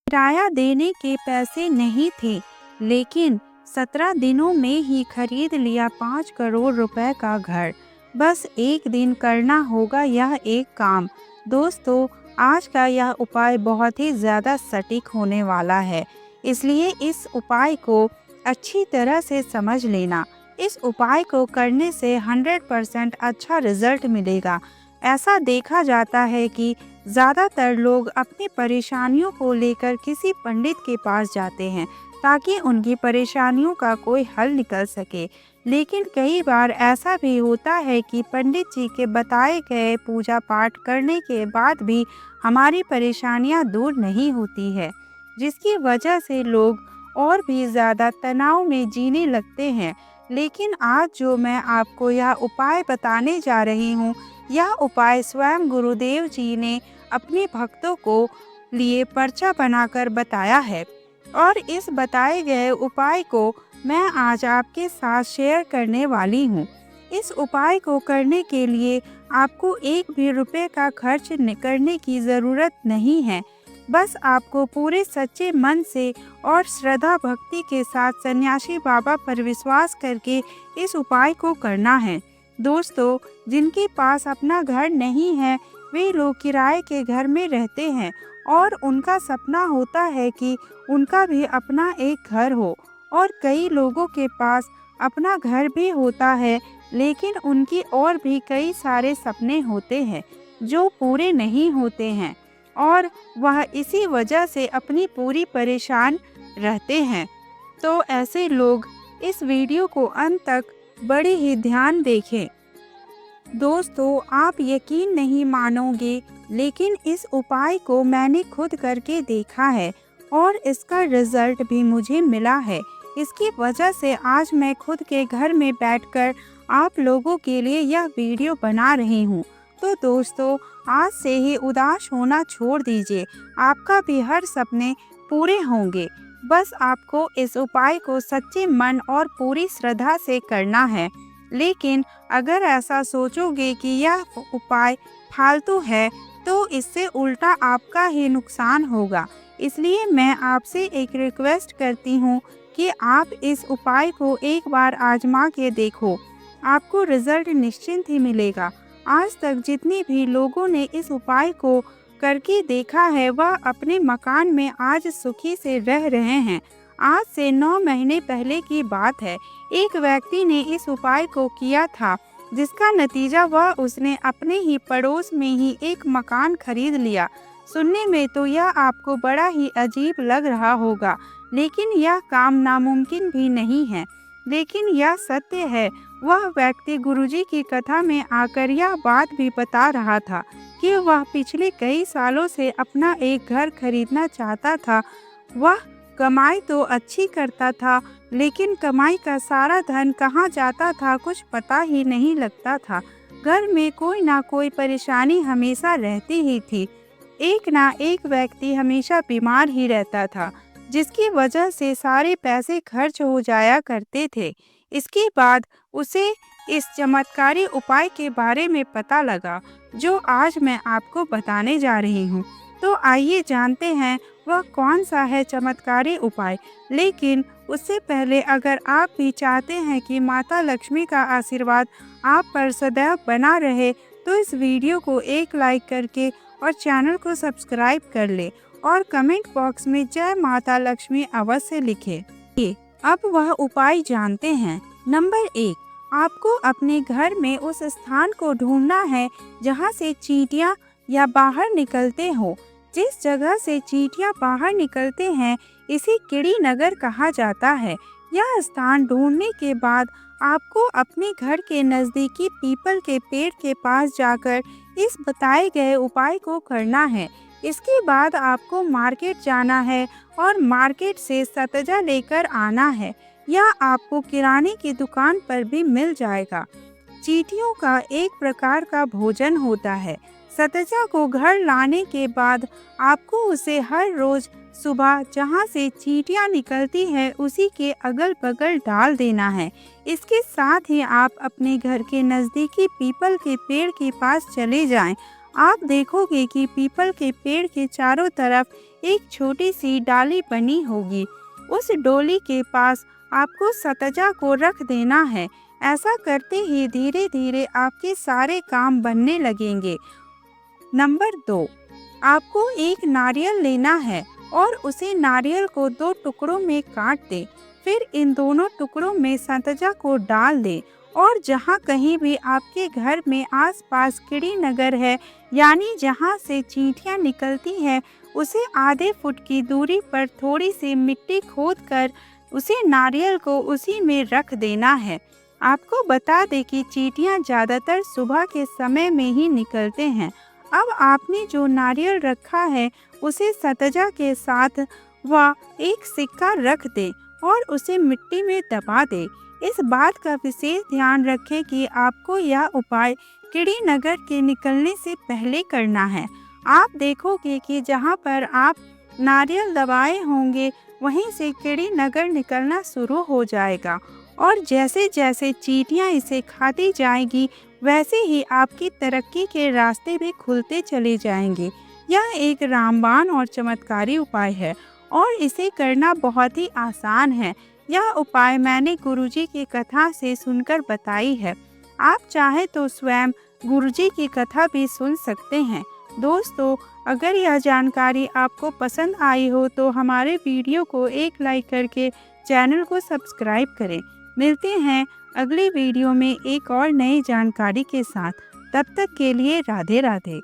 किराया देने के पैसे नहीं थे, लेकिन 17 दिनों में ही खरीद लिया 5 करोड़ रुपए का घर। बस एक दिन करना होगा यह एक काम। दोस्तों, आज का यह उपाय बहुत ही ज़्यादा सटीक होने वाला है, इसलिए इस उपाय को अच्छी तरह से समझ लेना। इस उपाय को करने से 100% अच्छा रिजल्ट मिलेगा। ऐसा देखा जाता है कि ज़्यादातर लोग अपनी परेशानियों को लेकर किसी पंडित के पास जाते हैं ताकि उनकी परेशानियों का कोई हल निकल सके। लेकिन कई बार ऐसा भी होता है कि पंडित जी के बताए गए पूजा पाठ करने के बाद भी हमारी परेशानियां दूर नहीं होती है, जिसकी वजह से लोग और भी ज़्यादा तनाव में जीने लगते हैं। लेकिन आज जो मैं आपको यह उपाय बताने जा रही हूँ, यह उपाय स्वयं गुरुदेव जी ने अपने भक्तों को लिए पर्चा बनाकर बताया है और इस बताए गए उपाय को मैं आज आपके साथ शेयर करने वाली हूँ। इस उपाय को करने के लिए आपको एक भी रुपए का खर्च करने की ज़रूरत नहीं है। बस आपको पूरे सच्चे मन से और श्रद्धा भक्ति के साथ सन्यासी बाबा पर विश्वास करके इस उपाय को करना है। दोस्तों, जिनके पास अपना घर नहीं है, वे लोग किराए के घर में रहते हैं और उनका सपना होता है कि उनका भी अपना एक घर हो। और कई लोगों के पास अपना घर भी होता है, लेकिन उनकी और भी कई सारे सपने होते हैं जो पूरे नहीं होते हैं और वह इसी वजह से अपनी पूरी परेशान रहते हैं। तो ऐसे लोग इस वीडियो को अंत तक बड़े ही ध्यान देखें। दोस्तों, आप यकीन नहीं मानोगे, लेकिन इस उपाय को मैंने खुद करके देखा है और इसका रिजल्ट भी मुझे मिला है। इसकी वजह से आज मैं खुद के घर में बैठकर आप लोगों के लिए यह वीडियो बना रही हूँ। तो दोस्तों, आज से ही उदास होना छोड़ दीजिए, आपका भी हर सपने पूरे होंगे। बस आपको इस उपाय को सच्चे मन और पूरी श्रद्धा से करना है। लेकिन अगर ऐसा सोचोगे कि यह उपाय फालतू है, तो इससे उल्टा आपका ही नुकसान होगा। इसलिए मैं आपसे एक रिक्वेस्ट करती हूँ कि आप इस उपाय को एक बार आजमा के देखो, आपको रिजल्ट निश्चिंत ही मिलेगा। आज तक जितनी भी लोगों ने इस उपाय को करके देखा है, वह अपने मकान में आज सुखी से रह रहे हैं। आज से 9 महीने पहले की बात है, एक व्यक्ति ने इस उपाय को किया था, जिसका नतीजा वह उसने अपने ही पड़ोस में ही एक मकान खरीद लिया। सुनने में तो यह आपको बड़ा ही अजीब लग रहा होगा, लेकिन यह काम नामुमकिन भी नहीं है, लेकिन यह सत्य है। वह व्यक्ति गुरुजी की कथा में आकर यह बात भी बता रहा था कि वह पिछले कई सालों से अपना एक घर खरीदना चाहता था। वह कमाई तो अच्छी करता था, लेकिन कमाई का सारा धन कहाँ जाता था कुछ पता ही नहीं लगता था। घर में कोई ना कोई परेशानी हमेशा रहती ही थी। एक ना एक व्यक्ति हमेशा बीमार ही रहता था, जिसकी वजह से सारे पैसे खर्च हो जाया करते थे। इसके बाद उसे इस चमत्कारी उपाय के बारे में पता लगा, जो आज मैं आपको बताने जा रही हूँ। तो आइए जानते हैं वह कौन सा है चमत्कारी उपाय। लेकिन उससे पहले अगर आप भी चाहते हैं कि माता लक्ष्मी का आशीर्वाद आप पर सदैव बना रहे, तो इस वीडियो को एक लाइक करके और चैनल को सब्सक्राइब कर ले और कमेंट बॉक्स में जय माता लक्ष्मी अवश्य लिखें। अब वह उपाय जानते हैं। नंबर 1, आपको अपने घर में उस स्थान को ढूंढना है जहां से चींटियां या बाहर निकलते हो। जिस जगह से चींटियां बाहर निकलते हैं, इसे कीड़ी नगर कहा जाता है। यह स्थान ढूंढने के बाद आपको अपने घर के नज़दीकी पीपल के पेड़ के पास जाकर इस बताए गए उपाय को करना है। इसके बाद आपको मार्केट जाना है और मार्केट से सतजा लेकर आना है। यह आपको किराने की दुकान पर भी मिल जाएगा। चींटियों का एक प्रकार का भोजन होता है। सतजा को घर लाने के बाद आपको उसे हर रोज सुबह जहां से चींटियां निकलती हैं उसी के अगल बगल डाल देना है। इसके साथ ही आप अपने घर के नज़दीकी पीपल के पेड़ के पास चले जाएं। आप देखोगे कि पीपल के पेड़ के चारों तरफ एक छोटी सी डाली बनी होगी। उस डोली के पास आपको सतजा को रख देना है। ऐसा करते ही धीरे धीरे आपके सारे काम बनने लगेंगे। नंबर 2, आपको एक नारियल लेना है और उसे नारियल को 2 टुकड़ों में काट दे। फिर इन दोनों टुकड़ों में सतजा को डाल दे और जहाँ कहीं भी आपके घर में आसपास कीड़ी नगर है, यानी जहाँ से चींटियाँ निकलती हैं, उसे आधे फुट की दूरी पर थोड़ी सी मिट्टी खोद कर उसे नारियल को उसी में रख देना है। आपको बता दें कि चींटियाँ ज़्यादातर सुबह के समय में ही निकलते हैं। अब आपने जो नारियल रखा है उसे सतजा के साथ व एक सिक्का रख दे और उसे मिट्टी में दबा दे। इस बात का विशेष ध्यान रखें कि आपको यह उपाय कीड़ी नगर के निकलने से पहले करना है। आप देखोगे कि जहाँ पर आप नारियल दबाए होंगे वहीं से कीड़ी नगर निकलना शुरू हो जाएगा और जैसे जैसे चींटियाँ इसे खाती जाएंगी वैसे ही आपकी तरक्की के रास्ते भी खुलते चले जाएंगे। यह एक रामबाण और चमत्कारी उपाय है और इसे करना बहुत ही आसान है। यह उपाय मैंने गुरुजी की कथा से सुनकर बताई है। आप चाहे तो स्वयं गुरुजी की कथा भी सुन सकते हैं। दोस्तों, अगर यह जानकारी आपको पसंद आई हो तो हमारे वीडियो को एक लाइक करके चैनल को सब्सक्राइब करें। मिलते हैं अगली वीडियो में एक और नई जानकारी के साथ। तब तक के लिए राधे राधे।